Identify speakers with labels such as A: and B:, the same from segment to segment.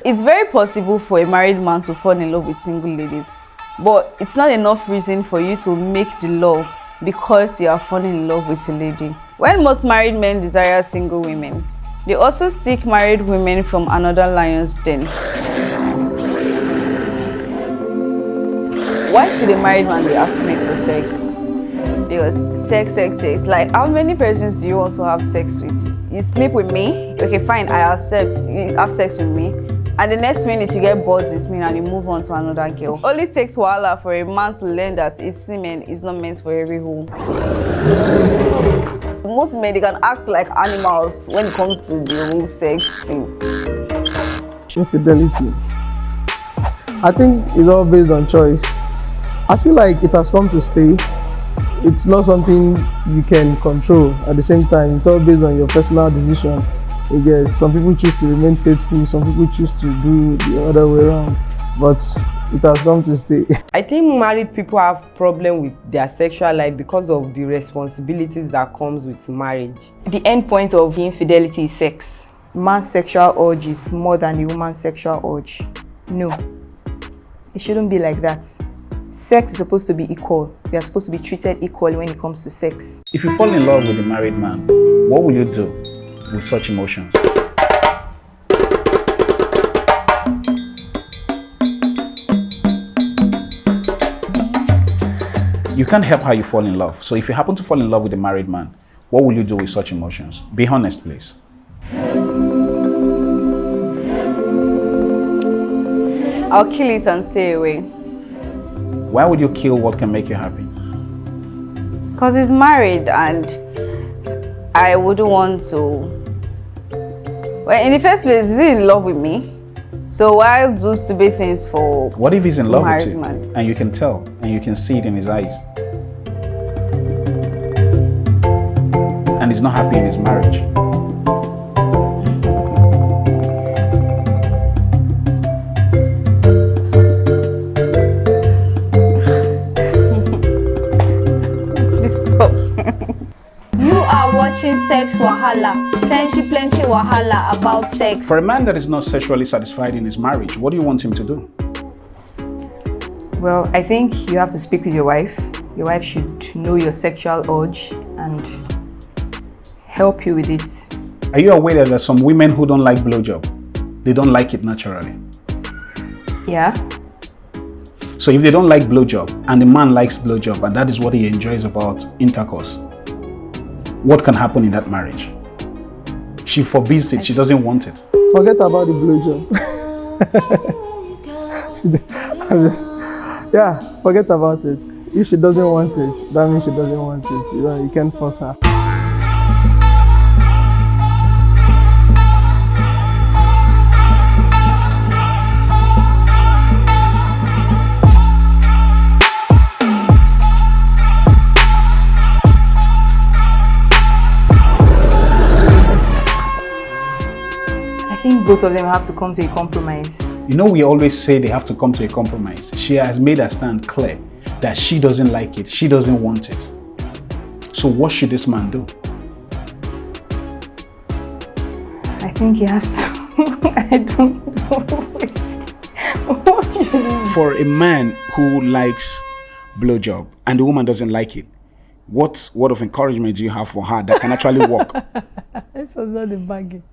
A: It's very possible for a married man to fall in love with single ladies, but it's not enough reason for you to make the love because you are falling in love with a lady. When most married men desire single women, they also seek married women from another lion's den. Why should a married man be asking me for sex? Because sex. Like, how many persons do you want to have sex with? You sleep with me? Okay, fine, I accept. You have sex with me. And the next minute you get bored with me and you move on to another girl. It only takes wahala for a man to learn that his semen is not meant for every home. Most men, they can act like animals when it comes to the whole sex thing.
B: Infidelity. I think it's all based on choice. I feel like it has come to stay. It's not something you can control. At the same time, it's all based on your personal decision. Again, some people choose to remain faithful, some people choose to do the other way around, but it has come to stay.
C: I think married people have problem with their sexual life because of the responsibilities that comes with marriage.
A: The end point of infidelity is sex.
D: Man's sexual urge is more than the woman's sexual urge. No, it shouldn't be like that. Sex is supposed to be equal. We are supposed to be treated equally when it comes to sex.
E: If you fall in love with a married man, what will you do with such emotions? You can't help how you fall in love. So if you happen to fall in love with a married man, what will you do with such emotions? Be honest, please.
A: I'll kill it and stay away.
E: Why would you kill what can make you happy?
A: Because he's married and I wouldn't want to. Well, in the first place, is he in love with me? So why do stupid things for
E: What if he's in love with you
A: man?
E: and you can tell and you can see it in his eyes? And he's not happy in his marriage.
F: Watching Sex Wahala. Plenty Wahala about sex.
E: For a man that is not sexually satisfied in his marriage, what do you want him to do?
D: Well, I think you have to speak with your wife. Your wife should know your sexual urge and help you with it.
E: Are you aware that there are some women who don't like blowjob? They don't like it naturally.
D: Yeah.
E: So if they don't like blowjob and the man likes blowjob and that is what he enjoys about intercourse, what can happen in that marriage? She forbids it, she doesn't want it.
B: Forget about the blowjob. Yeah, forget about it. If she doesn't want it, that means she doesn't want it. You can't force her.
D: I think both of them have to come to a compromise.
E: You know, we always say they have to come to a compromise. She has made her stand clear that she doesn't like it, she doesn't want it. So what should this man do?
D: I think he has to. I don't know. What should he do?
G: For a man who likes blowjob and the woman doesn't like it, what word of encouragement do you have for her that can actually work?
H: This was not the bargain.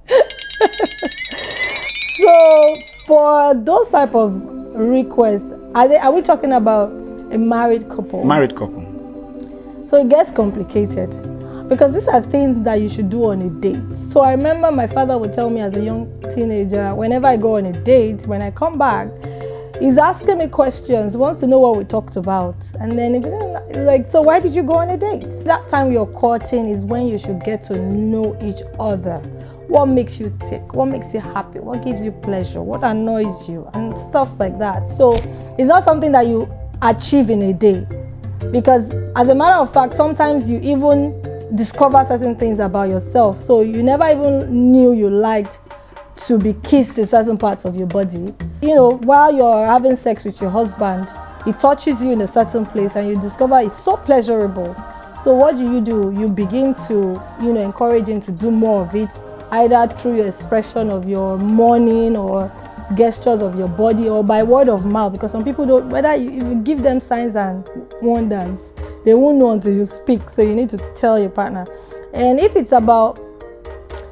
H: So for those type of requests, are we talking about a married couple?
G: Married couple.
H: So it gets complicated because these are things that you should do on a date. So I remember my father would tell me as a young teenager, whenever I go on a date, when I come back, he's asking me questions, wants to know what we talked about. And then he's like, so why did you go on a date? That time you're courting is when you should get to know each other. What makes you tick? What makes you happy? What gives you pleasure? What annoys you? And stuff like that. So it's not something that you achieve in a day. Because as a matter of fact, sometimes you even discover certain things about yourself. So you never even knew you liked to be kissed in certain parts of your body. You know, while you're having sex with your husband, he touches you in a certain place and you discover it's so pleasurable. So what do? You begin to, encourage him to do more of it, either through your expression of your mourning or gestures of your body or by word of mouth, because some people don't, if you give them signs and wonders, they won't know until you speak. So you need to tell your partner. And if it's about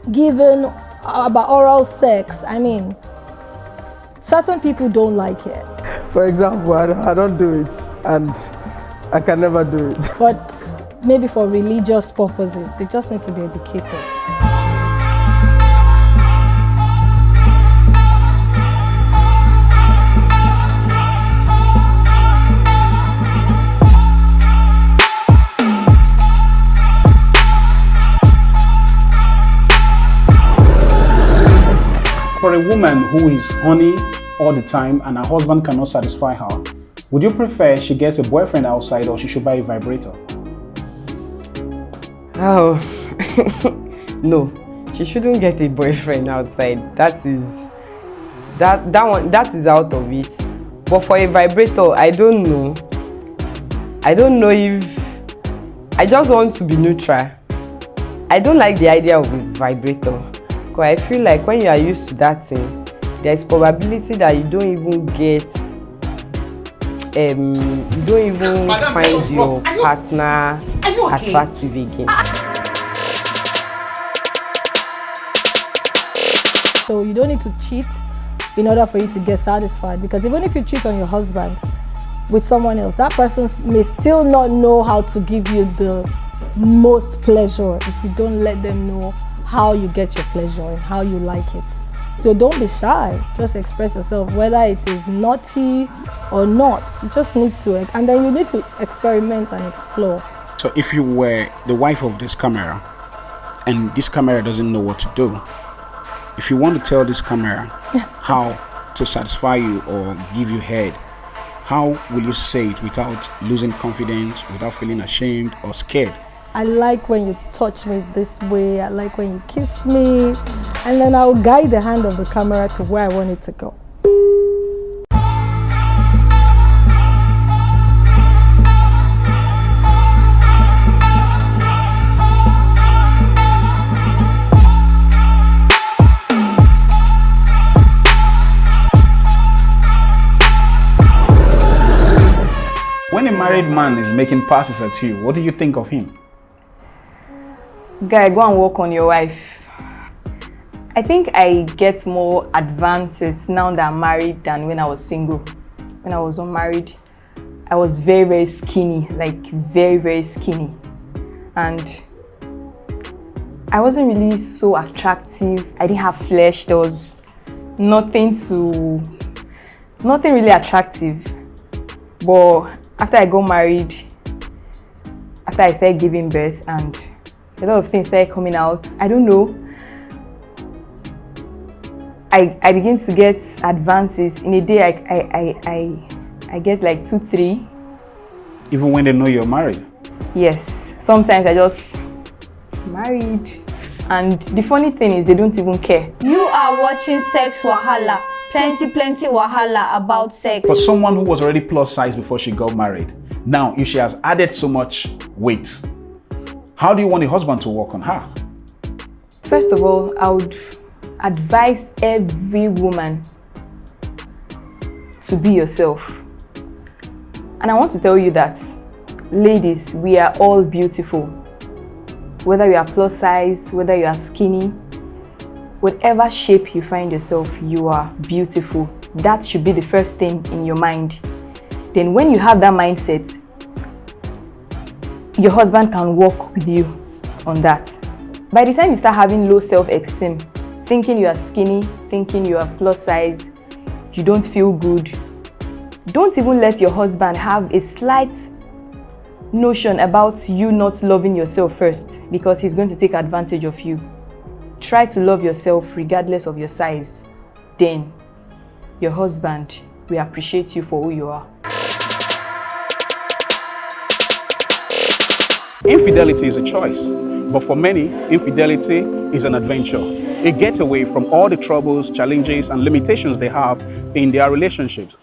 H: oral sex, I mean, certain people don't like it.
B: For example, I don't do it, and I can never do it.
H: But maybe for religious purposes, they just need to be educated.
E: For a woman who is horny all the time and her husband cannot satisfy her, would you prefer she gets a boyfriend outside or she should buy a vibrator?
C: Oh, no, she shouldn't get a boyfriend outside. That is out of it. But for a vibrator, I don't know if I just want to be neutral. I don't like the idea of a vibrator because I feel like when you are used to that thing, there's probability that you don't even find your partner attractive again.
H: So you don't need to cheat in order for you to get satisfied, because even if you cheat on your husband with someone else, that person may still not know how to give you the most pleasure if you don't let them know how you get your pleasure and how you like it. So don't be shy, just express yourself, whether it is naughty or not. You just need to, and then you need to experiment and explore.
G: So if you were the wife of this camera and this camera doesn't know what to do, if you want to tell this camera how to satisfy you or give you head, how will you say it without losing confidence, without feeling ashamed or scared?
H: I like when you touch me this way, I like when you kiss me, and then I'll guide the hand of the camera to where I want it to go.
E: When a married man is making passes at you, what do you think of him?
D: Guy, go and work on your wife. I think I get more advances now that I'm married than when I was single. When I was unmarried, I was very, very skinny, like very, very skinny. And I wasn't really so attractive. I didn't have flesh. There was nothing really attractive. But after I got married, after I started giving birth, and a lot of things started coming out, I don't know, I begin to get advances. In a day, I get like 2, 3.
E: Even when they know you're married?
D: Yes. Sometimes I just married. And the funny thing is they don't even care.
F: You are watching Sex Wahala. Plenty wahala about sex.
E: For someone who was already plus size before she got married, now if she has added so much weight, how do you want the husband to work on her?
D: First of all, I would advise every woman to be yourself. And I want to tell you that, ladies, we are all beautiful. Whether you are plus size, whether you are skinny, whatever shape you find yourself, you are beautiful. That should be the first thing in your mind. Then when you have that mindset, your husband can work with you on that. By the time you start having low self-esteem, thinking you are skinny, thinking you are plus size, you don't feel good, don't even let your husband have a slight notion about you not loving yourself first, because he's going to take advantage of you. Try to love yourself regardless of your size. Then your husband will appreciate you for who you are.
G: Infidelity is a choice, but for many, infidelity is an adventure. A getaway from all the troubles, challenges, and limitations they have in their relationships.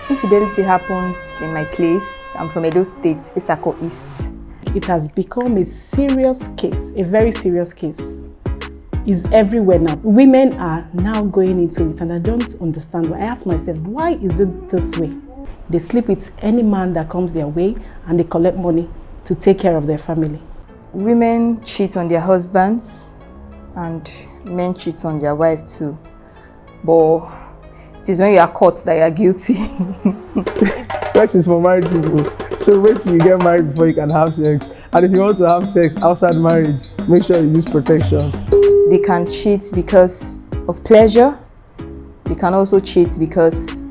D: Infidelity happens in my place. I'm from Edo State, Isako East.
I: It has become a serious case, a very serious case. is everywhere now. Women are now going into it, and I don't understand why. I ask myself, why is it this way? They sleep with any man that comes their way, and they collect money to take care of their family.
D: Women cheat on their husbands, and men cheat on their wife too. But it is when you are caught that you are guilty.
B: Sex is for married people. So wait till you get married before you can have sex. And if you want to have sex outside marriage, make sure you use protection.
D: They can cheat because of pleasure. They can also cheat because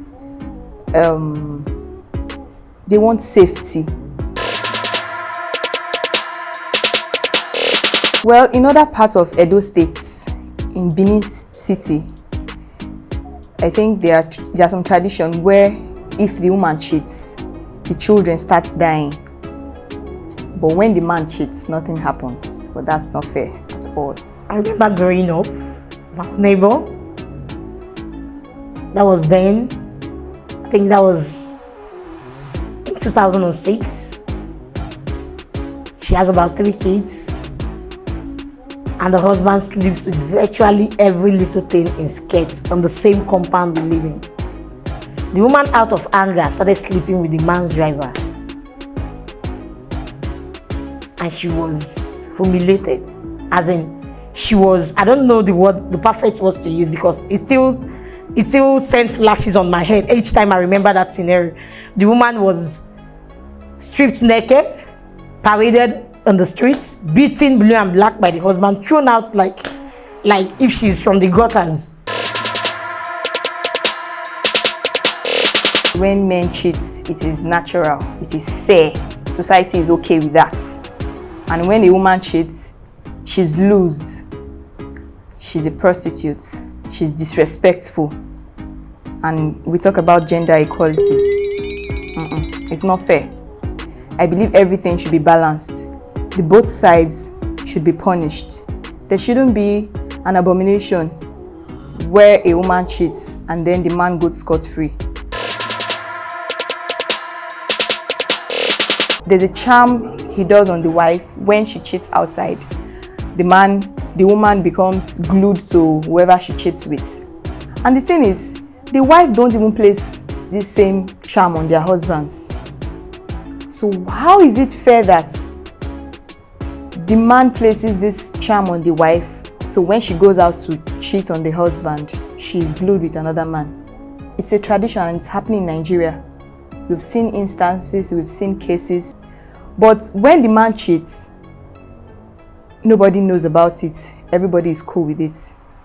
D: they want safety. Well, in other parts of Edo State, in Benin City, I think there are some traditions where if the woman cheats, the children start dying. But when the man cheats, nothing happens. But that's not fair at all.
J: I remember growing up, my neighbor, that was then, I think that was in 2006. She has about 3 kids. And the husband sleeps with virtually every little thing in skirts on the same compound we live in. The woman, out of anger, started sleeping with the man's driver. And she was humiliated. As in, she was, I don't know the perfect words to use, because it still sent flashes on my head each time I remember that scenario. The woman was stripped naked, paraded on the streets, beaten blue and black by the husband, thrown out like if she's from the gutters.
D: When men cheat, it is natural, it is fair. Society is okay with that. And when a woman cheats, she's loosed. She's a prostitute. She's disrespectful. And we talk about gender equality. It's not fair. I believe everything should be balanced. The both sides should be punished. There shouldn't be an abomination where a woman cheats and then the man goes scot-free. There's a charm he does on the wife when she cheats outside. The woman becomes glued to whoever she cheats with. And the thing is, the wife don't even place this same charm on their husbands. So how is it fair that the man places this charm on the wife, so when she goes out to cheat on the husband, she's glued with another man? It's a tradition and it's happening in Nigeria. We've seen instances, we've seen cases. But when the man cheats, nobody knows about it. Everybody is cool with it.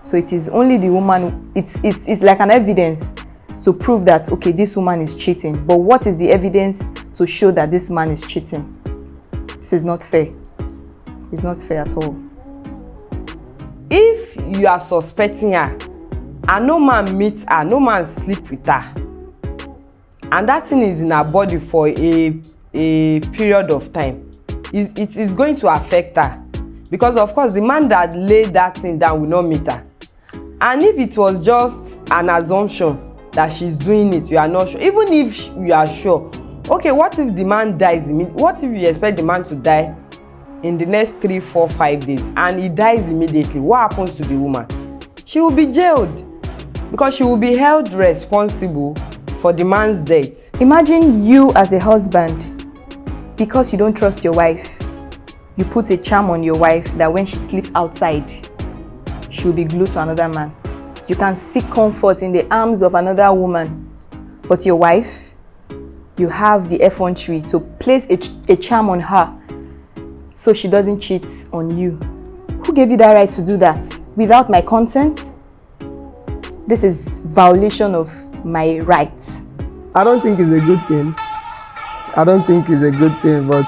D: So it is only the woman, it's like an evidence to prove that, okay, this woman is cheating. But what is the evidence to show that this man is cheating? This is not fair. It's not fair at all.
C: If you are suspecting her and no man meets her, no man sleep with her, and that thing is in her body for a period of time, it is going to affect her. Because of course the man that laid that thing down will not meet her. And if it was just an assumption that she's doing it, you are not sure. Even if you are sure, okay, what if the man dies immediately? What if you expect the man to die in the next 3, 4, 5 days and he dies immediately? What happens to the woman? She will be jailed because she will be held responsible for the man's death.
D: Imagine you as a husband, because you don't trust your wife, you put a charm on your wife that when she sleeps outside, she'll be glued to another man. You can seek comfort in the arms of another woman, but your wife, you have the effrontery to place a charm on her so she doesn't cheat on you. Who gave you that right to do that? Without my consent? This is violation of my rights.
B: I don't think it's a good thing. But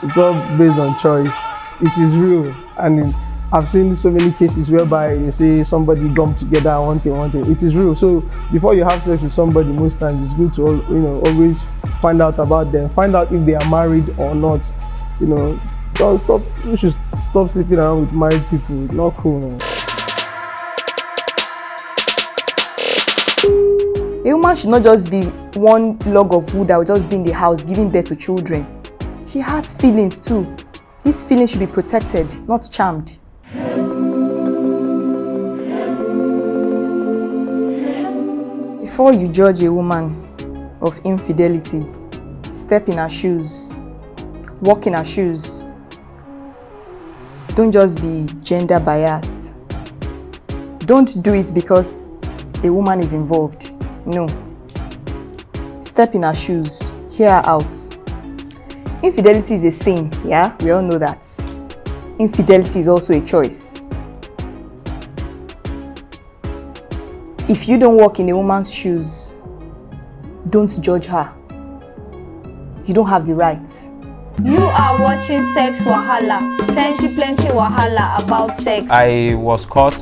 B: it's all based on choice. It is real. And I've seen so many cases whereby they say somebody gum together one thing. It is real. So before you have sex with somebody, most times it's good to always find out about them. Find out if they are married or not. Don't stop. You should stop sleeping around with married people. It's not cool, man.
D: A woman should not just be one log of wood that will just be in the house giving birth to children. She has feelings too. This feeling should be protected, not charmed. Before you judge a woman of infidelity, step in her shoes, walk in her shoes. Don't just be gender biased. Don't do it because a woman is involved. No. Step in her shoes, hear her out. Infidelity is a sin, yeah? We all know that. Infidelity is also a choice. If you don't walk in a woman's shoes, don't judge her. You don't have the right.
F: You are watching Sex Wahala. Plenty wahala about sex.
K: I was caught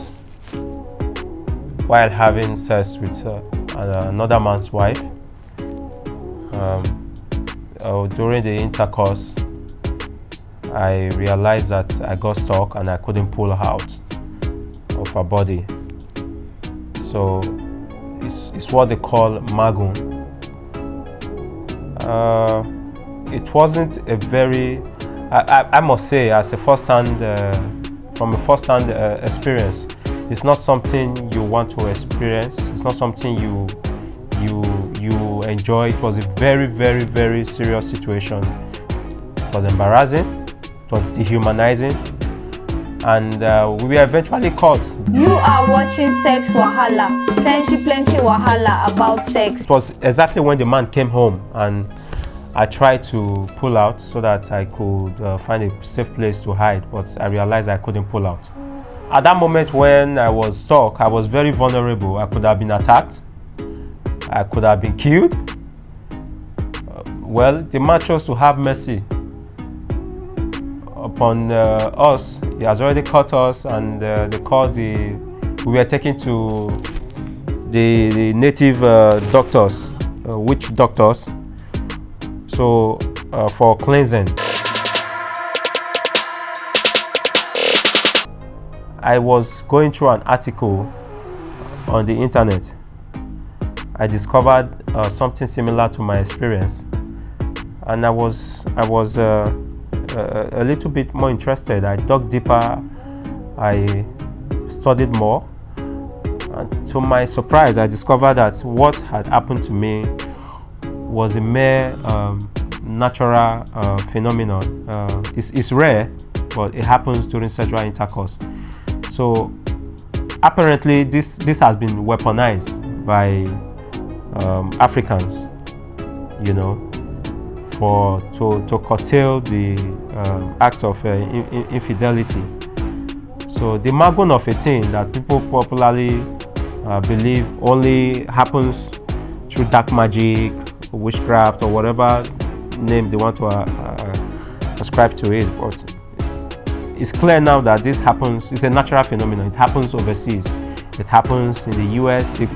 K: while having sex with another man's wife. During the intercourse, I realized that I got stuck and I couldn't pull her out of her body. So it's what they call magun. It wasn't a very, I must say, as a first-hand, from a first-hand experience, it's not something you want to experience. It's not something you enjoy. It was a very, very, very serious situation. It was embarrassing. It was dehumanizing. And we were eventually caught.
F: You are watching Sex Wahala. Plenty wahala about sex.
K: It was exactly when the man came home and I tried to pull out so that I could find a safe place to hide, but I realized I couldn't pull out. At that moment when I was stuck, I was very vulnerable. I could have been attacked. I could have been killed. Well, the man chose to have mercy upon us. He has already caught us, and they called we were taken to the native doctors, witch doctors, so for cleansing. I was going through an article on the internet. I discovered something similar to my experience, and I was a little bit more interested. I dug deeper, I studied more, and to my surprise I discovered that what had happened to me was a mere natural phenomenon. It's rare, but it happens during sexual intercourse. So apparently this has been weaponized by Africans, you know, to curtail the act of infidelity. So the magun of a thing that people popularly believe only happens through dark magic, witchcraft, or whatever name they want to ascribe to it. But it's clear now that this happens. It's a natural phenomenon. It happens overseas. It happens in the US. A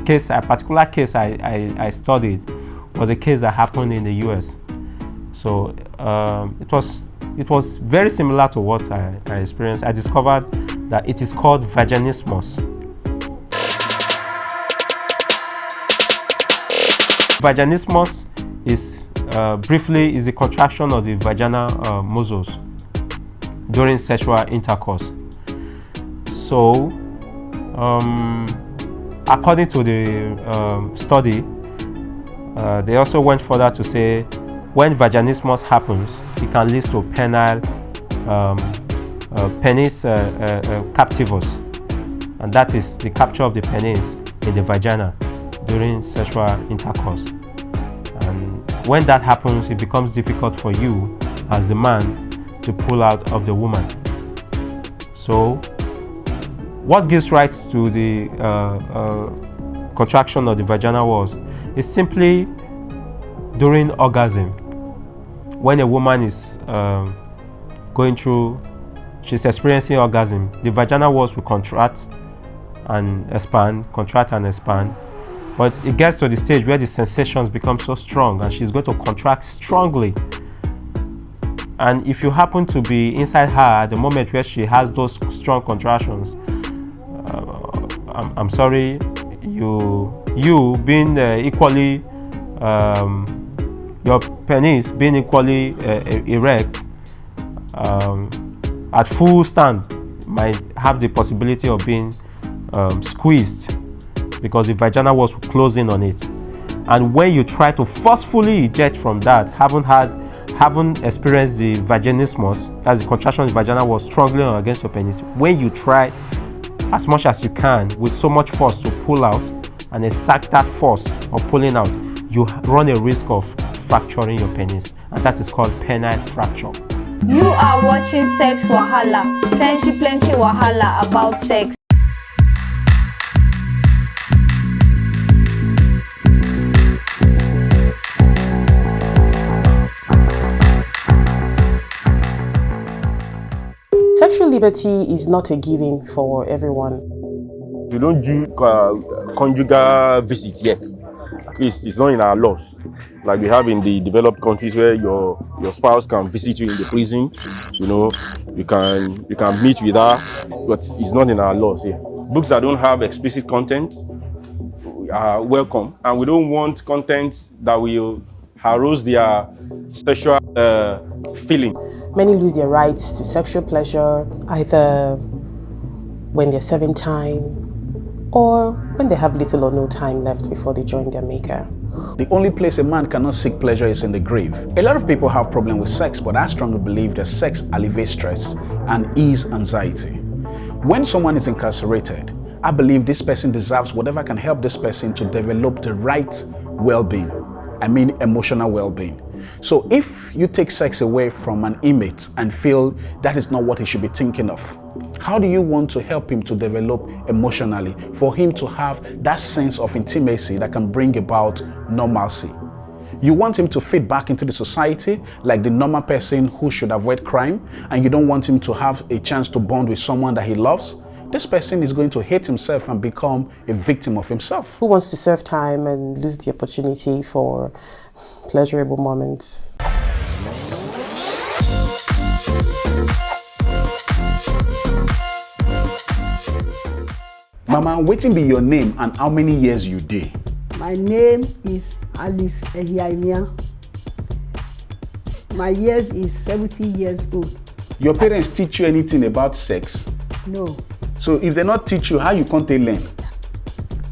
K: particular case I studied was a case that happened in the US. So it was very similar to what I experienced. I discovered that it is called vaginismus. Vaginismus is briefly is the contraction of the vaginal muscles during sexual intercourse. So according to the study, they also went further to say when vaginismus happens, it can lead to penile penis captivus, and that is the capture of the penis in the vagina during sexual intercourse. And when that happens, it becomes difficult for you as the man to pull out of the woman. So what gives rise to the contraction of the vaginal walls is simply during orgasm. When a woman is going through, she's experiencing orgasm, the vaginal walls will contract and expand, but it gets to the stage where the sensations become so strong and she's going to contract strongly. And if you happen to be inside her at the moment where she has those strong contractions, I'm sorry, you being equally, your penis being equally erect, at full stand might have the possibility of being squeezed because the vagina was closing on it. And when you try to forcefully eject from that, haven't experienced the vaginismus, that's the contraction of the vagina was strongly against your penis. When you try as much as you can with so much force to pull out and exact that force of pulling out, you run a risk of fracturing your penis, and that is called penile fracture.
F: You are watching Sex Wahala. Plenty wahala about sex.
I: Sexual liberty is not a given for everyone.
L: We don't do conjugal visits yet. At least it's not in our laws. Like we have in the developed countries where your spouse can visit you in the prison. You know, you can meet with her, but it's not in our laws here. Books that don't have explicit content are welcome, and we don't want content that will arouse their sexual feeling.
I: Many lose their rights to sexual pleasure either when they're serving time or when they have little or no time left before they join their maker.
E: The only place a man cannot seek pleasure is in the grave. A lot of people have problems with sex, but I strongly believe that sex alleviates stress and ease anxiety. When someone is incarcerated, I believe this person deserves whatever can help this person to develop the right well-being. I mean emotional well-being. So if you take sex away from an inmate and feel that is not what he should be thinking of, how do you want to help him to develop emotionally, for him to have that sense of intimacy that can bring about normalcy? You want him to fit back into the society like the normal person who should avoid crime, and you don't want him to have a chance to bond with someone that he loves? This person is going to hate himself and become a victim of himself.
I: Who wants to serve time and lose the opportunity for pleasurable moments?
E: Mama, wetin be your name and how many years you dey?
M: My name is Alice Ehiaimia. My years is 70 years old.
E: Your parents teach you anything about sex?
M: No.
E: So if they not teach you, how you can't learn?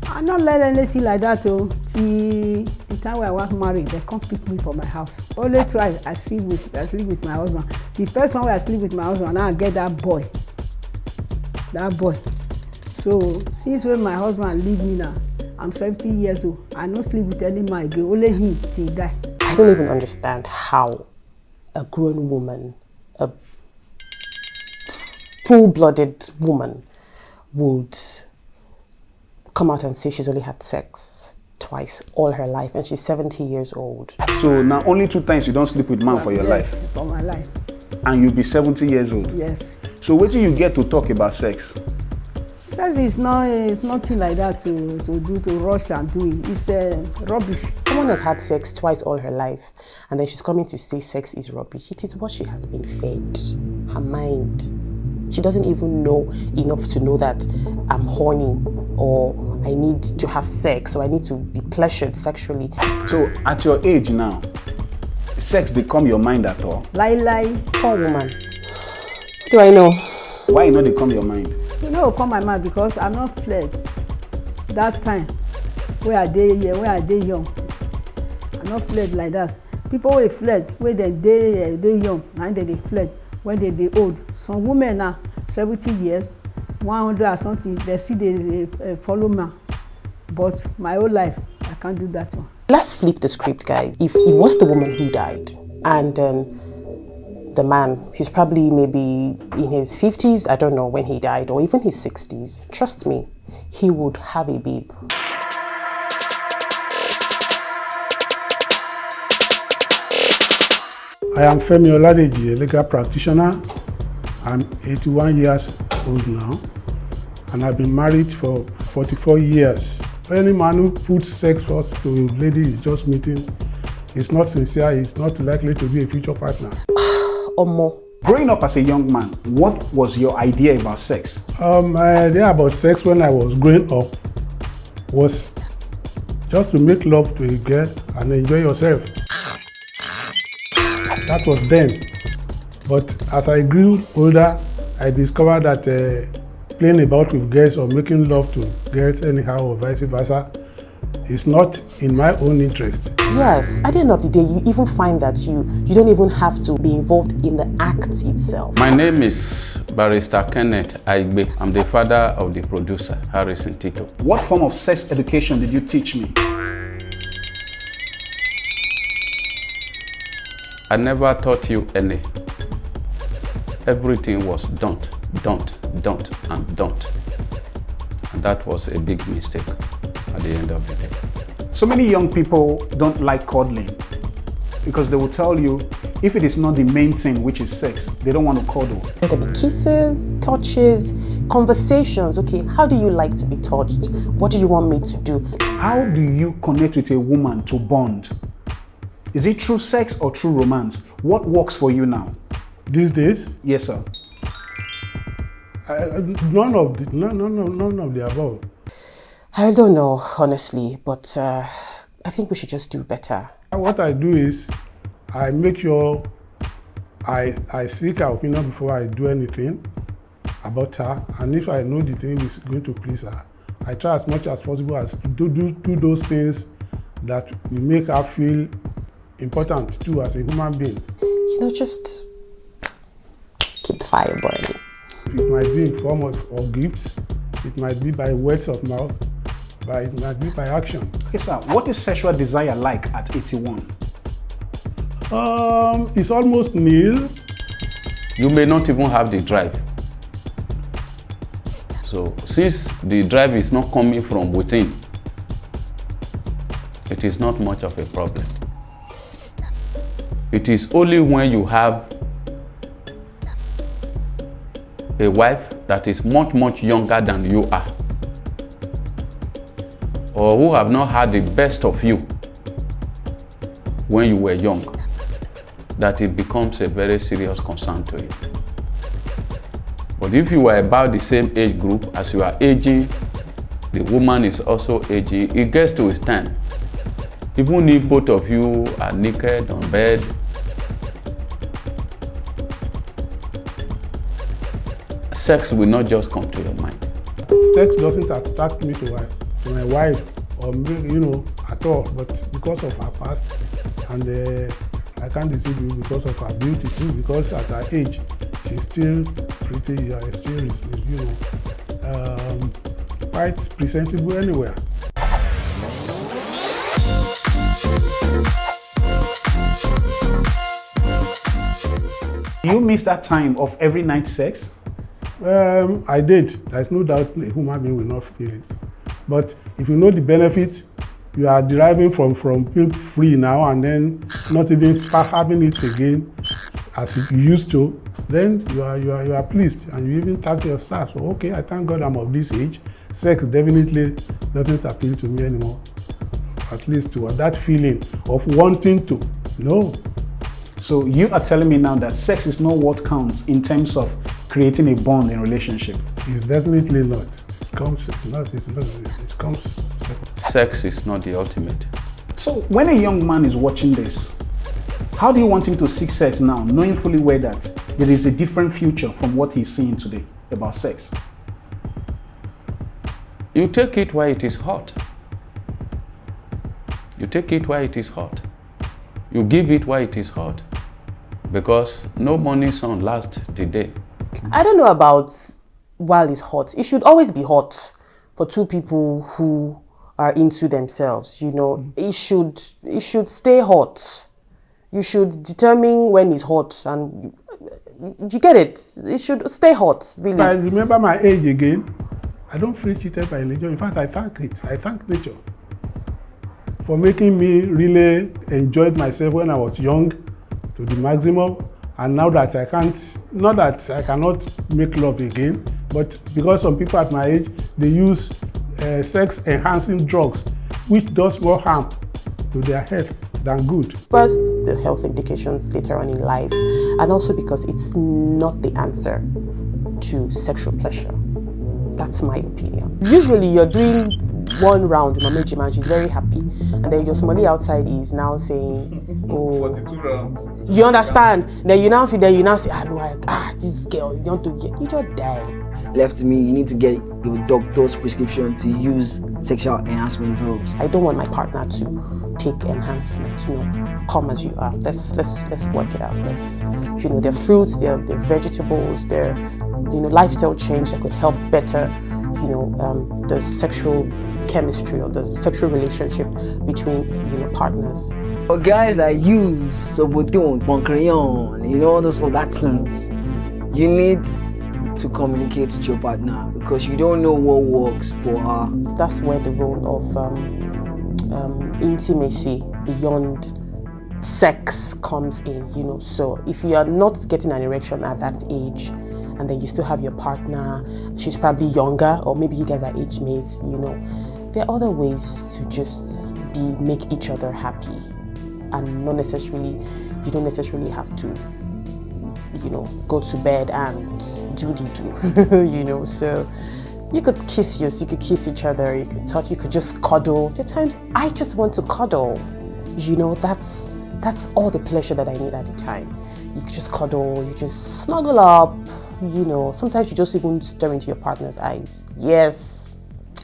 M: I not learn anything like that till the time when I was married, they come pick me from my house. Only twice I sleep with my husband. The first one where I sleep with my husband, now I get that boy. So since when my husband leave me now, I'm 70 years old. I don't sleep with any man again, only him till he die.
I: I don't even understand how a grown woman, a full-blooded woman, would come out and say she's only had sex twice all her life and she's 70 years old.
E: So now only 2 times you don't sleep with man for your life?
M: Yes, for my life.
E: And you'll be 70 years old?
M: Yes.
E: So what do you get to talk about sex?
M: Sex is nothing like that to rush and do it. It's rubbish.
I: Someone has had sex twice all her life and then she's coming to say sex is rubbish. It is what she has been fed. Her mind. She doesn't even know enough to know that I'm horny or I need to have sex or I need to be pleasured sexually.
E: So at your age now, sex they come your mind at all?
M: Lie.
I: Poor woman. What do I know?
E: Why not they come your mind?
M: You know, come my mind because I'm not fled. That time, where I dey young, I'm not fled like that. People will fled where they young, and then they fled when they old. Some women now 70 years, 100 or something, they see they follow me. But my whole life, I can't do that one.
I: Let's flip the script, guys. If it was the woman who died and the man, he's probably maybe in his 50s, I don't know when he died, or even his 60s, trust me, he would have a babe.
N: I am Femi Oladeji, a legal practitioner. I'm 81 years old now, and I've been married for 44 years. Any man who puts sex first to a lady is just meeting. It's not sincere, it's not likely to be a future partner.
I: Or more.
E: Growing up as a young man, what was your idea about sex?
N: My idea about sex when I was growing up was just to make love to a girl and enjoy yourself. That was then. But as I grew older, I discovered that playing about with girls or making love to girls anyhow or vice versa is not in my own interest.
I: Yes, at the end of the day, you even find that you don't even have to be involved in the act itself.
O: My name is Barrister Kenneth Aigbe. I'm the father of the producer, Harrison Tito.
E: What form of sex education did you teach me?
O: I never taught you any. Everything was don't, and don't. And that was a big mistake at the end of the day.
E: So many young people don't like cuddling because they will tell you if it is not the main thing, which is sex, they don't want to cuddle.
I: There be kisses, touches, conversations. Okay, how do you like to be touched? What do you want me to do?
E: How do you connect with a woman to bond? Is it through sex or through romance? What works for you now?
N: These days?
E: Yes, sir.
N: None of the above.
I: I don't know, honestly, but I think we should just do better.
N: What I do is I make sure I seek her opinion before I do anything about her, and if I know the thing is going to please her, I try as much as possible as to do those things that will make her feel important too as a human being.
I: You know, just keep the fire burning.
N: It might be in form of gifts, it might be by words of mouth, but it might be by action.
E: Okay, sir, what is sexual desire like at 81?
N: It's almost nil.
O: You may not even have the drive. So since the drive is not coming from within, it is not much of a problem. It is only when you have a wife that is much younger than you are, or who have not had the best of you when you were young, that it becomes a very serious concern to you. But if you are about the same age group, as you are aging, the woman is also aging, it gets to its time. Even if both of you are naked on bed, sex will not just come to your mind.
N: Sex doesn't attract me to my wife or at all, but because of her past, and I can't deceive you, because of her beauty too, because at her age she's still pretty, still quite presentable anywhere.
E: Do you miss that time of every night sex?
N: I did. There's no doubt a human being will not feel it. But if you know the benefit you are deriving from being free now and then not even having it again as you used to, then you are pleased and you even thank your stars. So, okay, I thank God I'm of this age. Sex definitely doesn't appeal to me anymore. At least to that feeling of wanting to. No.
E: So you are telling me now that sex is not what counts in terms of creating a bond in a relationship?
N: It's definitely not. It comes second.
O: Sex is not the ultimate.
E: So when a young man is watching this, how do you want him to seek sex now, knowing fully well that there is a different future from what he's seeing today about sex?
O: You take it while it is hot. You take it while it is hot. You give it while it is hot. Because no morning sun lasts the day.
I: I don't know about while it's hot. It should always be hot for two people who are into themselves. You know, it should stay hot. You should determine when it's hot, and you get it. It should stay hot, really.
N: I remember my age again. I don't feel cheated by nature. In fact, I thank it. I thank nature for making me really enjoy myself when I was young to the maximum. And now that I can't, not that I cannot make love again, but because some people at my age, they use sex-enhancing drugs, which does more harm to their health than good.
I: First, the health implications later on in life, and also because it's not the answer to sexual pleasure. That's my opinion. Usually you're doing one round with Mama Jima, she's very happy, and then your somebody outside is now saying,
C: Oh.
E: 42 rounds.
C: You understand? Then you now feel that you now say, this girl, you want to get, you just die.
P: Left to me, you need to get your doctor's prescription to use sexual enhancement drugs.
C: I don't want my partner to take enhancement, come as you are. Let's work it out. Let's, their fruits, their vegetables, their, lifestyle change that could help better, the sexual chemistry or the sexual relationship between, partners.
P: For guys that use Soboton, Pancreon, all that things, you need to communicate with your partner because you don't know what works for her.
C: That's where the role of intimacy beyond sex comes in, So if you are not getting an erection at that age, and then you still have your partner, she's probably younger, or maybe you guys are age mates, there are other ways to just make each other happy, and you don't necessarily have to, go to bed and do. So you could kiss each other, you could touch, you could just cuddle. There are times I just want to cuddle, that's all the pleasure that I need at the time. You could just cuddle, you just snuggle up, sometimes you just even stare into your partner's eyes. Yes,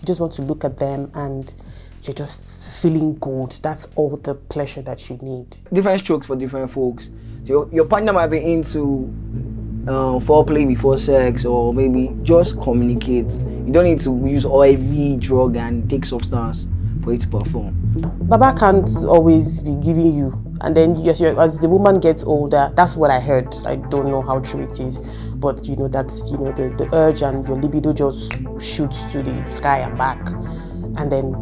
C: you just want to look at them and you're just feeling good. That's all the pleasure that you need.
P: Different strokes for different folks. So your partner might be into foreplay before sex, or maybe just communicate. You don't need to use IV drug and take substance for it to perform.
C: Baba can't always be giving you, and then yes, as the woman gets older, that's what I heard. I don't know how true it is, but that's the urge and your libido just shoots to the sky and back, and then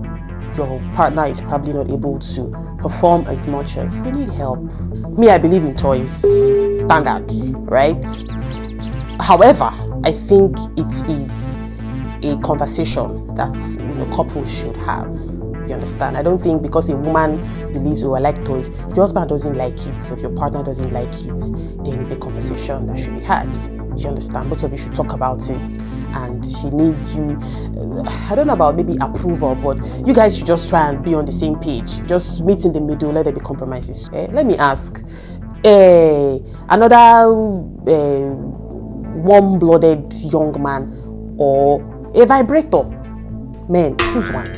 C: your partner is probably not able to perform as much as you need help. Me, I believe in toys, standard, right? However, I think it is a conversation that couples should have. You understand? I don't think because a woman believes, I like toys, if your husband doesn't like it, so if your partner doesn't like it, then it's a conversation that should be had. Do you understand? Both of you should talk about it, and he needs you. I don't know about maybe approval, but you guys should just try and be on the same page. Just meet in the middle, let there be compromises. Let me ask, another warm-blooded young man or a vibrator? Men, choose one.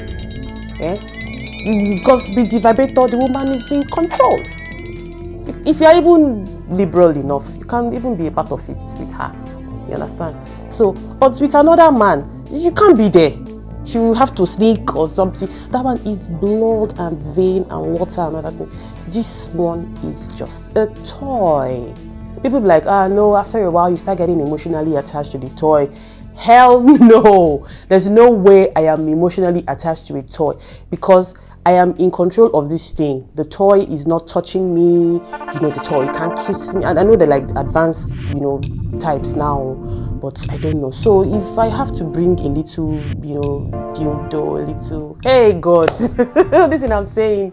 C: Because with the vibrator, the woman is in control. If you are even liberal enough, you can even be a part of it with her. You understand? So, but with another man, you can't be there. She will have to sneak or something. That one is blood and vein and water and all that thing. This one is just a toy. People be like, no, after a while you start getting emotionally attached to the toy. Hell no! There's no way I am emotionally attached to a toy because I am in control of this thing. The toy is not touching me. The toy can't kiss me. And I know they're like advanced, types now, but I don't know. So if I have to bring a little, dildo, a little, hey God, listen, I'm saying,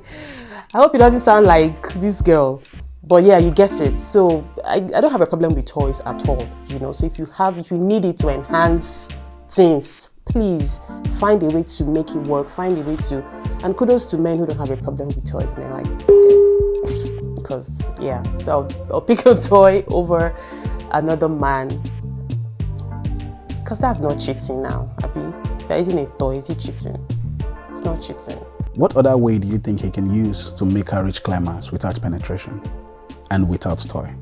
C: I hope it doesn't sound like this girl. But yeah, you get it. So I don't have a problem with toys at all, So if you need it to enhance things, please find a way to make it work. Find a way to, and kudos to men who don't have a problem with toys, man. Like this, because yeah. So I'll pick a toy over another man, because that's not cheating now. If you're using a toy, is it cheating? It's not cheating.
E: What other way do you think he can use to make her reach climax without penetration? And without toy?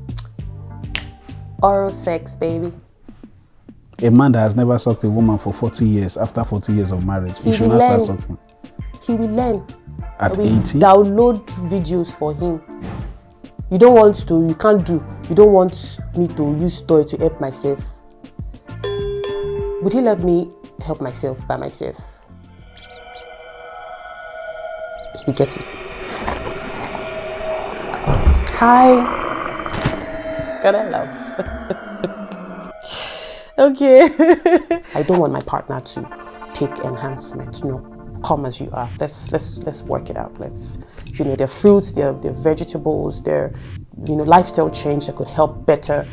C: Oral sex, baby.
E: A man that has never sucked a woman for 40 years, after 40 years of marriage, he should not start sucking.
C: He will learn.
E: At 80?
C: Download videos for him. You don't want to, you can't do. You don't want me to use toy to help myself. Would he let me help myself by myself? You get it. Hi. God, I love. Okay. I don't want my partner to take enhancement. Come as you are. Let's work it out. Let's, their fruits, their vegetables, their, lifestyle change that could help better,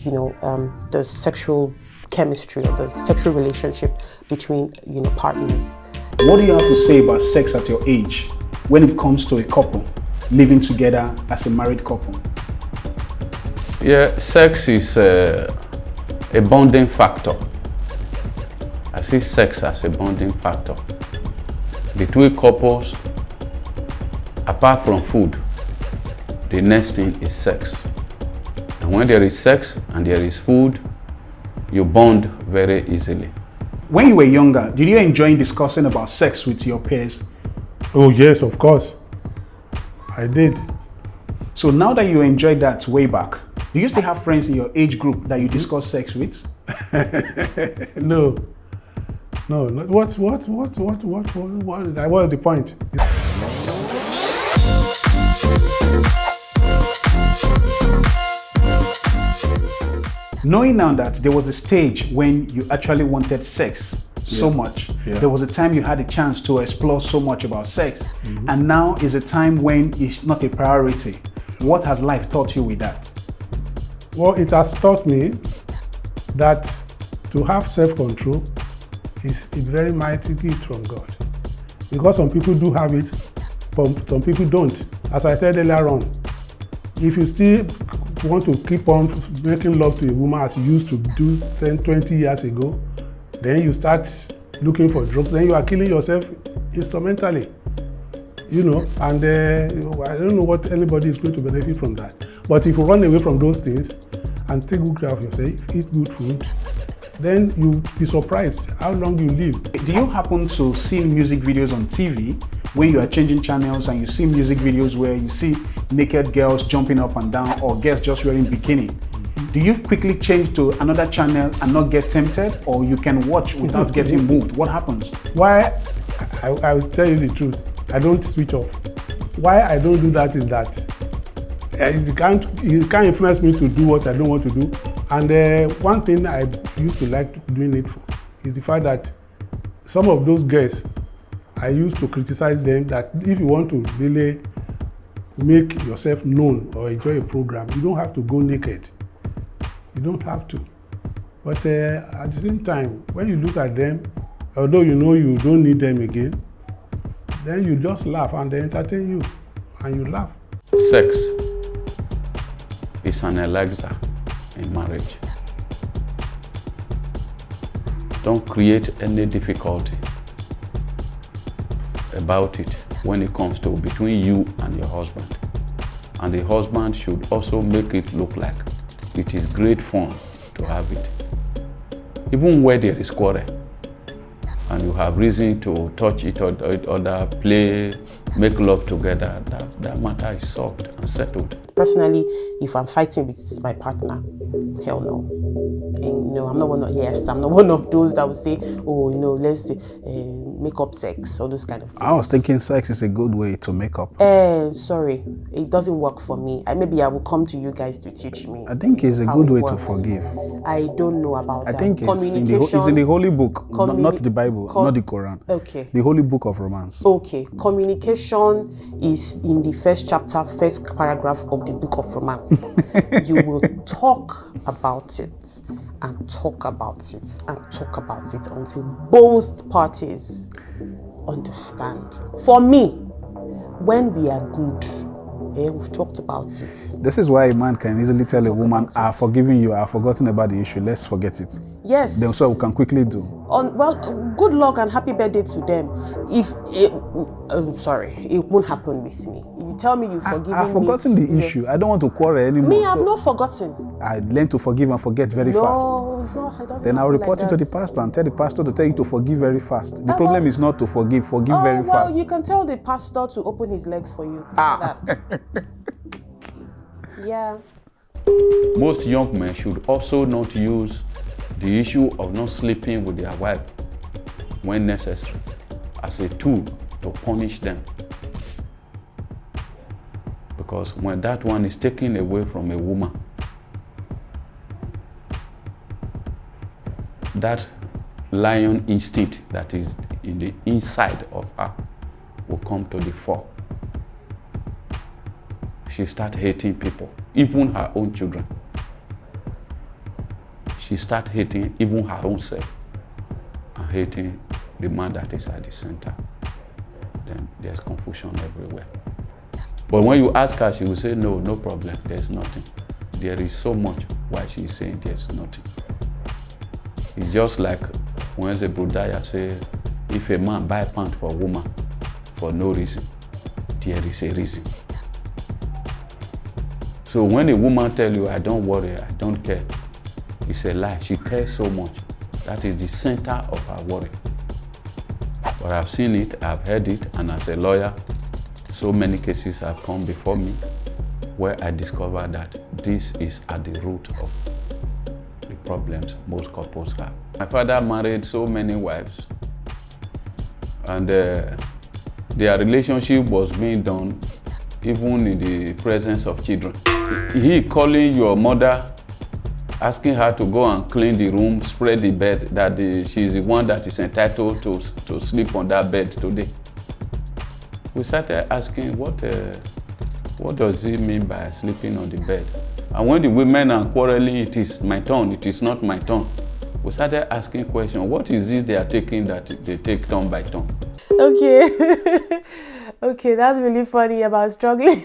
C: the sexual chemistry or the sexual relationship between, partners.
E: What do you have to say about sex at your age when it comes to a couple? living together as a married couple?
O: Yeah, sex is a bonding factor. I see sex as a bonding factor. Between couples, apart from food, the next thing is sex. And when there is sex and there is food, you bond very easily.
E: When you were younger, did you enjoy discussing about sex with your peers?
N: Oh yes, of course. I did.
E: So now that you enjoyed that way back, do you still have friends in your age group that you discuss sex with?
N: No. What was the point?
E: Knowing now that there was a stage when you actually wanted sex so much, there was a time you had a chance to explore so much about sex, and now is a time when it's not a priority. What has life taught you with that?
N: Well, it has taught me that to have self-control is a very mighty gift from God. Because some people do have it, but some people don't. As I said earlier on, if you still want to keep on making love to a woman as you used to do 10, 20 years ago, then you start looking for drugs, then you are killing yourself instrumentally. You know, and I don't know what anybody is going to benefit from that. But if you run away from those things and take good care of yourself, eat good food, then you'll be surprised how long you live.
E: Do you happen to see music videos on TV when you are changing channels and you see music videos where you see naked girls jumping up and down or girls just wearing bikini? Do you quickly change to another channel and not get tempted, or you can watch without getting moved? What happens?
N: Why, I will tell you the truth, I don't switch off. Why I don't do that is that it can't influence me to do what I don't want to do. And one thing I used to like doing it for is the fact that some of those girls, I used to criticize them that if you want to really make yourself known or enjoy a program, you don't have to go naked. You don't have to. But at the same time, when you look at them, although you know you don't need them again, then you just laugh and they entertain you, and you laugh.
O: Sex is an elixir in marriage. Don't create any difficulty about it when it comes to between you and your husband. And the husband should also make it look like it is great fun to have it. Even where there is quarrel, and you have reason to touch each other, play, make love together, that matter is solved and settled.
Q: Personally, if I'm fighting with my partner, hell no. And, I'm not one of those that would say, oh, let's make up sex, or those kind of things.
E: I was thinking sex is a good way to make up.
Q: Sorry, it doesn't work for me. Maybe I will come to you guys to teach me.
E: I think it's a good way to forgive.
Q: I don't know about that.
E: I think it's in the Holy Book, not the Bible, not the Quran.
Q: Okay.
E: The Holy Book of Romance.
Q: Okay. Communication is in the first chapter, first paragraph of the Book of Romance. You will talk about it and talk about it and talk about it until both parties understand. For me, when we are good, we've talked about it.
E: This is why a man can easily tell a woman, I've forgiven you, I've forgotten about the issue, let's forget it.
Q: Yes.
E: Then so we can quickly do.
Q: Good luck and happy birthday to them. If it won't happen with me. If you tell me you've forgiven me.
E: I've forgotten the issue. I don't want to quarrel anymore.
Q: Me, I've not forgotten.
E: I learn to forgive and forget very fast.
Q: No, it's not. It doesn't
E: then I'll report
Q: like
E: it to the pastor and tell the pastor to tell you to forgive very fast. The problem is not to forgive very fast.
Q: Well, you can tell the pastor to open his legs for you. Yeah.
O: Most young men should also not use the issue of not sleeping with their wife when necessary as a tool to punish them. Because when that one is taken away from a woman, that lion instinct that is in the inside of her will come to the fore. She starts hating people, even her own children. She starts hating even her own self and hating the man that is at the center. Then there's confusion everywhere. But when you ask her, she will say, no, no problem, there's nothing. There is so much why she's saying there's nothing. It's just like when the Buddha say, if a man buy pants for a woman for no reason, there is a reason. So when a woman tell you, I don't worry, I don't care, it's a lie. She cares so much. That is the center of her worry. But I've seen it, I've heard it, and as a lawyer, so many cases have come before me where I discovered that this is at the root of the problems most couples have. My father married so many wives, and their relationship was being done even in the presence of children. He calling your mother, asking her to go and clean the room, spread the bed, that she's the one that is entitled to sleep on that bed today. We started asking, what does he mean by sleeping on the bed? And when the women are quarreling, it is my turn, it is not my turn. We started asking questions, what is this they are taking that they take turn by turn?
Q: Okay. Okay, that's really funny about struggling.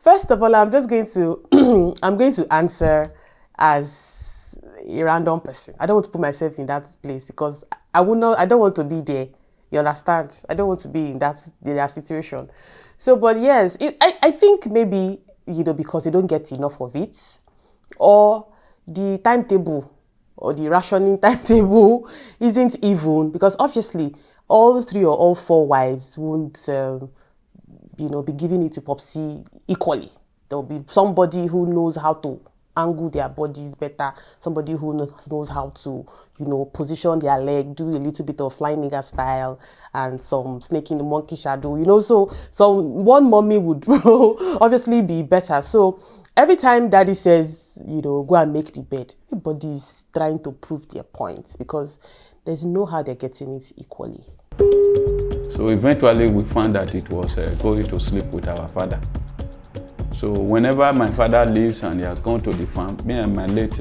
Q: First of all, I'm just going to I'm going to answer as a random person. I don't want to put myself in that place because I don't want to be there. You understand? I don't want to be in that situation. So, but yes, I think maybe, because they don't get enough of it, or the timetable or the rationing timetable isn't even, because obviously all 3 or all 4 wives won't, be giving it to Popsy equally. There'll be somebody who knows how to angle their bodies better, somebody who knows how to, position their leg, do a little bit of flying nigger style, and some snake in the monkey shadow, so one mommy would obviously be better. So every time daddy says, go and make the bed, everybody is trying to prove their point because there's no how they're getting it equally.
O: So eventually we found that it was going to sleep with our father. So whenever my father leaves and he has gone to the farm, me and my late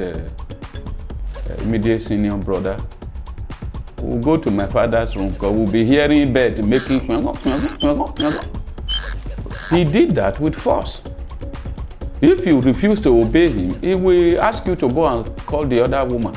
O: immediate senior brother will go to my father's room because we'll be hearing bed making. He did that with force. If you refuse to obey him, he will ask you to go and call the other woman.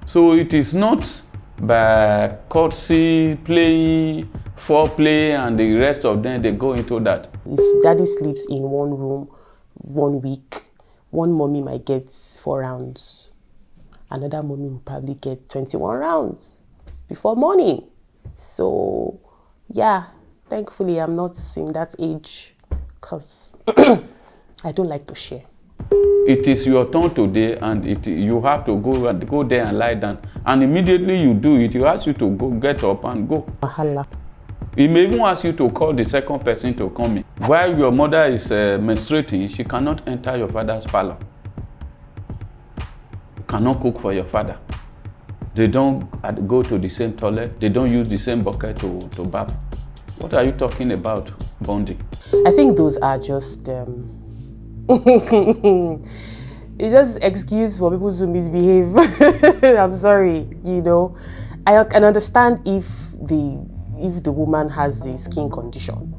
O: So it is not by courtesy, play, foreplay, and the rest of them, they go into that.
Q: If daddy sleeps in one room 1 week, one mommy might get 4 rounds. Another mommy will probably get 21 rounds before morning. So, yeah, thankfully I'm not in that age because I don't like to share.
O: It is your turn today, and you have to go there and lie down. And immediately you do it, he asks you to go, get up and go.
Q: Wahala.
O: He may even ask you to call the second person to come in. While your mother is menstruating, she cannot enter your father's parlor. You cannot cook for your father. They don't go to the same toilet. They don't use the same bucket to bath. What are you talking about, bonding?
Q: I think those are just it's just excuse for people to misbehave. I'm sorry, I can understand if the woman has a skin condition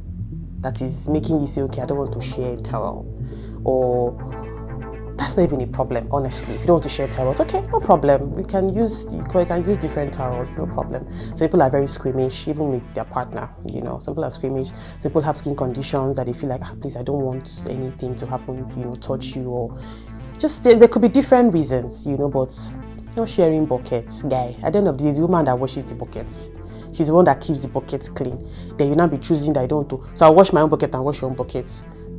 Q: that is making you say, okay, I don't want to share a towel, or that's not even a problem, honestly. If you don't want to share towels, okay, no problem. You can use different towels, no problem. Some people are very squeamish, even with their partner, Some people are squeamish. Some people have skin conditions that they feel like, please, I don't want anything to happen, touch you, or just, there could be different reasons, but not sharing buckets, guy. At the end of the day, the woman that washes the buckets. She's the one that keeps the buckets clean. Then you now be choosing that I don't want to. So I wash my own bucket and wash your own bucket.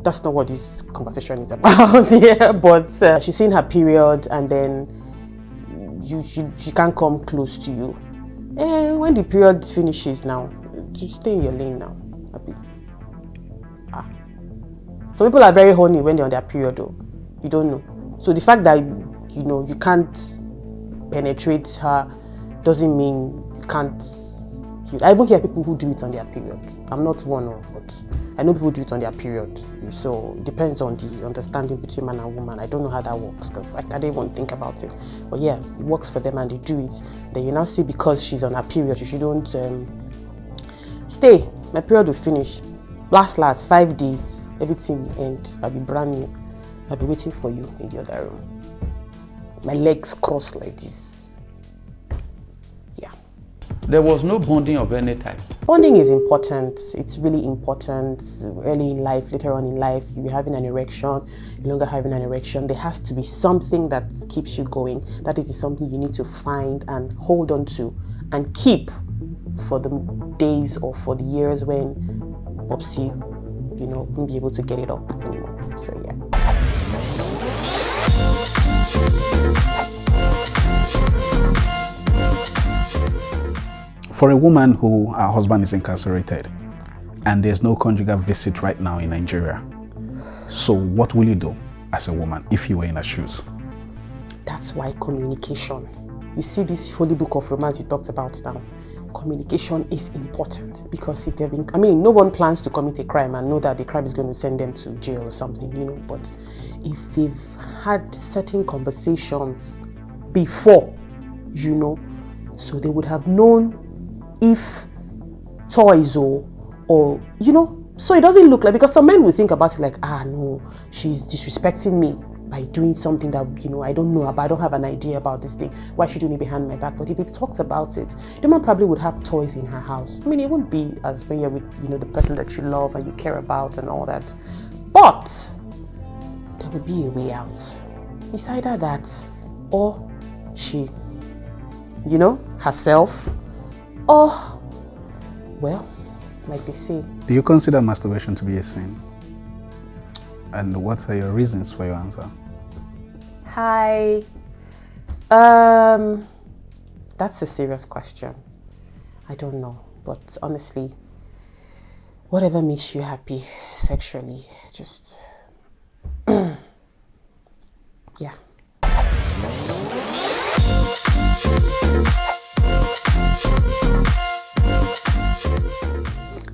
Q: That's not what this conversation is about. Yeah, but she's seeing her period, and then she can't come close to you. And when the period finishes now, you stay in your lane now. Happy. Some people are very horny when they're on their period, though. You don't know. So the fact that you can't penetrate her doesn't mean you can't. I even hear people who do it on their period. I'm not one, but I know people do it on their period. So it depends on the understanding between man and woman. I don't know how that works because I can't even think about it. But yeah, it works for them and they do it. Then you now say because she's on her period, she shouldn't stay. My period will finish. last 5 days, everything will end. I'll be brand new. I'll be waiting for you in the other room. My legs crossed like this. Yeah.
O: There was no bonding of any type.
Q: Bonding is important. It's really important. Early in life, later on in life, you're having an erection, you're no longer having an erection. There has to be something that keeps you going. That is something you need to find and hold on to and keep for the days or for the years when Popsy, won't be able to get it up anymore. So yeah.
E: For a woman who her husband is incarcerated and there's no conjugal visit right now in Nigeria, so what will you do as a woman if you were in her shoes?
Q: That's why communication. You see this holy book of romance you talked about now. Communication is important because if they've been, no one plans to commit a crime and know that the crime is going to send them to jail or something, but if they've had certain conversations before, so they would have known if toys or so it doesn't look like, because some men will think about it like, no, she's disrespecting me by doing something that, I don't know about, I don't have an idea about this thing. Why should you doing it behind my back? But if we've talked about it, the man probably would have toys in her house. It wouldn't be as when you're with, the person that you love and you care about and all that. But there would be a way out. It's either that or she, herself, or, well, like they say.
E: Do you consider masturbation to be a sin? And what are your reasons for your answer?
Q: Hi. That's a serious question. I don't know, but honestly, whatever makes you happy sexually, just yeah.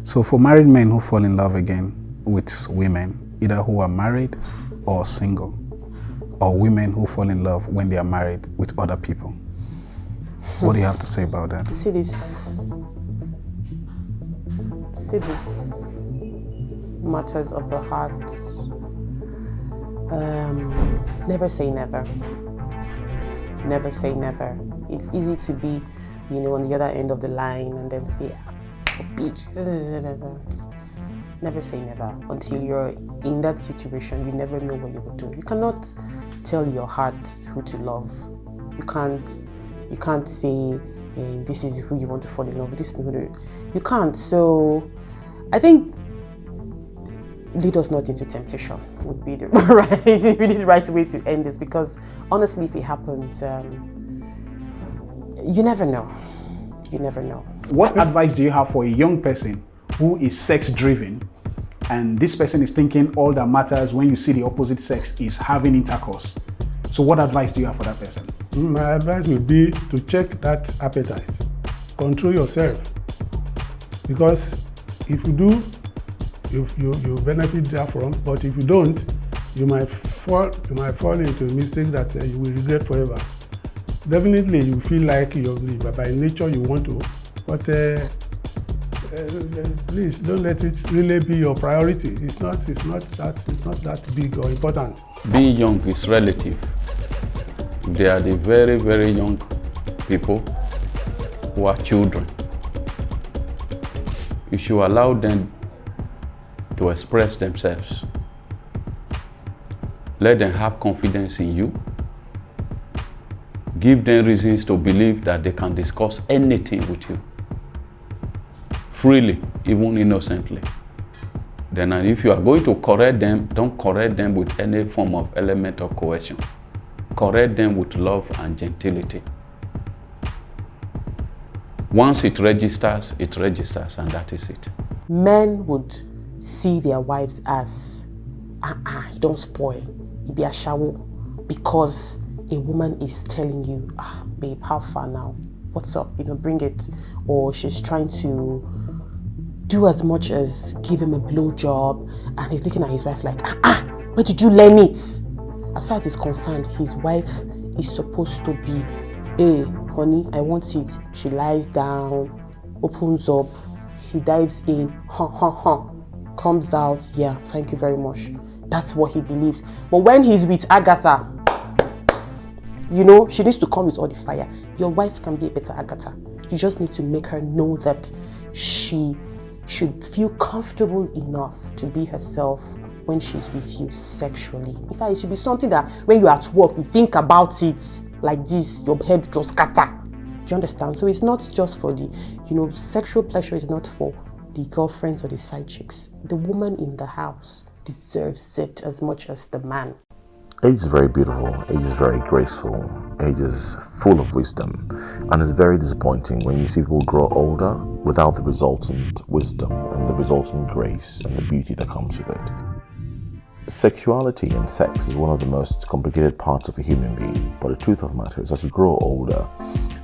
E: So for married men who fall in love again with women, either who are married or single, or women who fall in love when they are married with other people, what do you have to say about that?
Q: See this matters of the heart. Never say never. Never say never. It's easy to be, on the other end of the line and then say, bitch. Never say never. Until you're in that situation, you never know what you will do. You cannot tell your heart who to love. You can't say this is who you want to fall in love with. This is who you can't. So I think lead us not into temptation would be the right way to end this, because honestly, if it happens, you never know. You never know.
E: What advice do you have for a young person who is sex driven, and this person is thinking all that matters when you see the opposite sex is having intercourse? So what advice do you have for that person?
N: My advice would be to check that appetite. Control yourself. Because if you do, you benefit therefrom, but if you don't, you might fall into a mistake that you will regret forever. Definitely you feel like by nature you want to, but please don't let it really be your priority. It's not that big or important.
O: Being young is relative. They are the very, very young people who are children. You should allow them to express themselves. Let them have confidence in you. Give them reasons to believe that they can discuss anything with you. Freely, even innocently. Then if you are going to correct them, don't correct them with any form of element of coercion. Correct them with love and gentility. Once it registers, and that is it.
Q: Men would see their wives as, don't spoil, it be a shower, because a woman is telling you, babe, how far now? What's up? Bring it. Or she's trying to do as much as give him a blowjob, and he's looking at his wife like, where did you learn it? As far as he's concerned, his wife is supposed to be, hey, honey, I want it. She lies down, opens up, he dives in, comes out, yeah, thank you very much. That's what he believes. But when he's with Agatha, you know, she needs to come with all the fire. Your wife can be a better Agatha. You just need to make her know that she should feel comfortable enough to be herself when she's with you sexually. In fact, it should be something that when you're at work, you think about it like this, your head just scatter. Do you understand? So it's not just for the, you know, sexual pleasure is not for the girlfriends or the side chicks. The woman in the house deserves it as much as the man.
R: Age is very beautiful, age is very graceful, age is full of wisdom, and it's very disappointing when you see people grow older without the resultant wisdom and the resultant grace and the beauty that comes with it. Sexuality and sex is one of the most complicated parts of a human being, but the truth of the matter is as you grow older,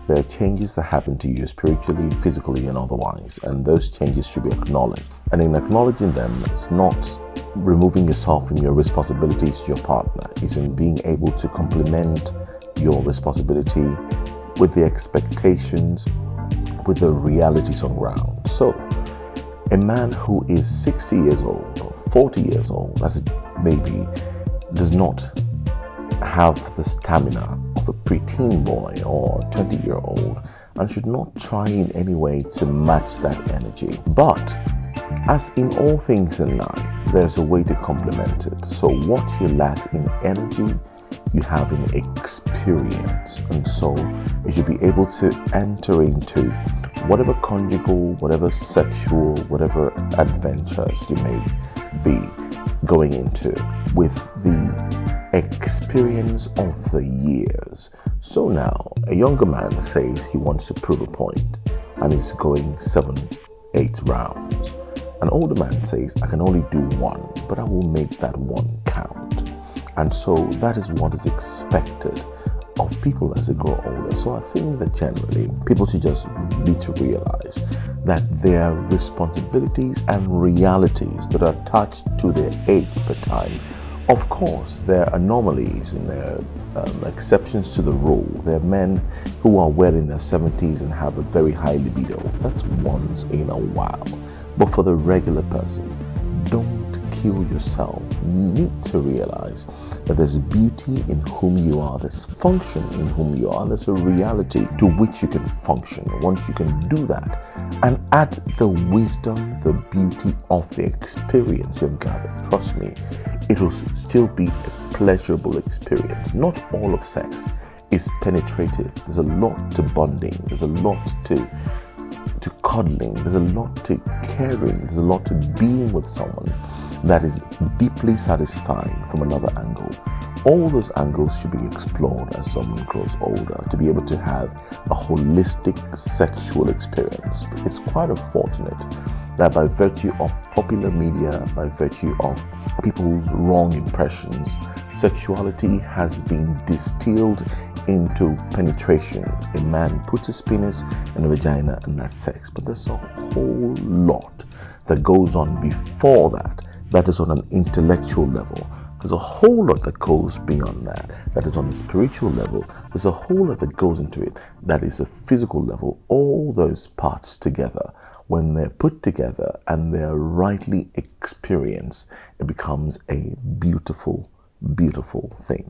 R: there are changes that happen to you spiritually, physically, and otherwise, and those changes should be acknowledged. And in acknowledging them, it's not removing yourself from your responsibilities to your partner. It's in being able to complement your responsibility with the expectations, with the realities on ground. So, a man who is 60 years old or 40 years old, as it may be, does not have the stamina of a preteen boy or 20-year-old and should not try in any way to match that energy. But as in all things in life, there's a way to complement it. So what you lack in energy, you have in experience. And so you should be able to enter into whatever conjugal, whatever sexual, whatever adventures you may be going into with the experience of the years. So now, a younger man says he wants to prove a point and is going 7-8 rounds. An older man says, I can only do one, but I will make that one count. And so that is what is expected of people as they grow older. So I think that generally people should just need to realize that there are responsibilities and realities that are attached to their age per time. Of course, there are anomalies and there are exceptions to the rule. There are men who are well in their 70s and have a very high libido. That's once in a while. But for the regular person, don't kill yourself. You need to realize that there's beauty in whom you are, there's function in whom you are, there's a reality to which you can function. Once you can do that and add the wisdom, the beauty of the experience you've gathered, trust me, it will still be a pleasurable experience. Not all of sex is penetrative. There's a lot to bonding, there's a lot to cuddling, there's a lot to caring, there's a lot to being with someone that is deeply satisfying from another angle. All those angles should be explored as someone grows older to be able to have a holistic sexual experience. It's quite unfortunate that by virtue of popular media, by virtue of people's wrong impressions, sexuality has been distilled into penetration. A man puts his penis in a vagina and that's sex. But there's a whole lot that goes on before that, that is on an intellectual level. There's a whole lot that goes beyond that, that is on a spiritual level. There's a whole lot that goes into it, that is a physical level. All those parts together, when they're put together and they're rightly experienced, it becomes a beautiful, beautiful thing.